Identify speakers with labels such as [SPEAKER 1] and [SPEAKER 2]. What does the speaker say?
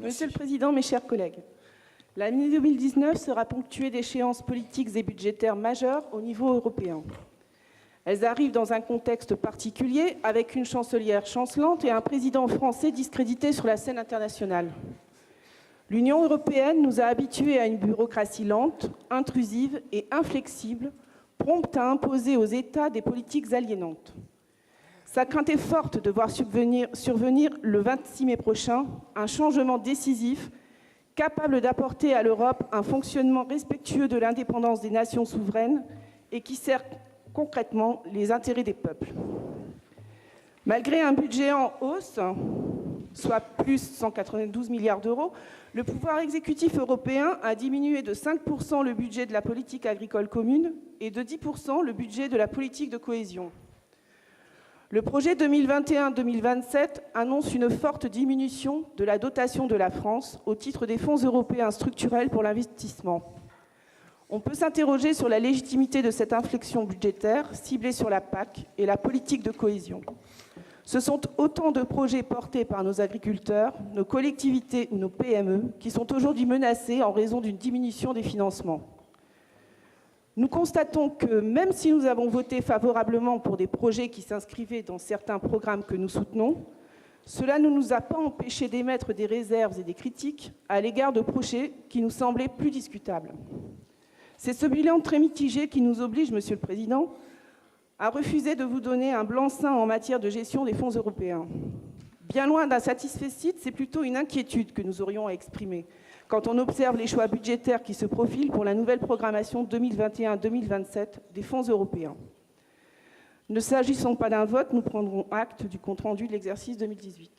[SPEAKER 1] Monsieur le Président, mes chers collègues, l'année 2019 sera ponctuée d'échéances politiques et budgétaires majeures au niveau européen. Elles arrivent dans un contexte particulier, avec une chancelière chancelante et un président français discrédité sur la scène internationale. L'Union européenne nous a habitués à une bureaucratie lente, intrusive et inflexible, prompte à imposer aux États des politiques aliénantes. Sa crainte est forte de voir survenir le 26 mai prochain un changement décisif capable d'apporter à l'Europe un fonctionnement respectueux de l'indépendance des nations souveraines et qui sert concrètement les intérêts des peuples. Malgré un budget en hausse, soit plus 192 milliards d'euros, le pouvoir exécutif européen a diminué de 5% le budget de la politique agricole commune et de 10% le budget de la politique de cohésion. Le projet 2021-2027 annonce une forte diminution de la dotation de la France au titre des fonds européens structurels pour l'investissement. On peut s'interroger sur la légitimité de cette inflexion budgétaire ciblée sur la PAC et la politique de cohésion. Ce sont autant de projets portés par nos agriculteurs, nos collectivités ou nos PME qui sont aujourd'hui menacés en raison d'une diminution des financements. Nous constatons que même si nous avons voté favorablement pour des projets qui s'inscrivaient dans certains programmes que nous soutenons, cela ne nous a pas empêchés d'émettre des réserves et des critiques à l'égard de projets qui nous semblaient plus discutables. C'est ce bilan très mitigé qui nous oblige, Monsieur le Président, à refuser de vous donner un blanc-seing en matière de gestion des fonds européens. Bien loin d'un satisfecit, c'est plutôt une inquiétude que nous aurions à exprimer quand on observe les choix budgétaires qui se profilent pour la nouvelle programmation 2021-2027 des fonds européens. Ne s'agissant pas d'un vote, nous prendrons acte du compte-rendu de l'exercice 2018.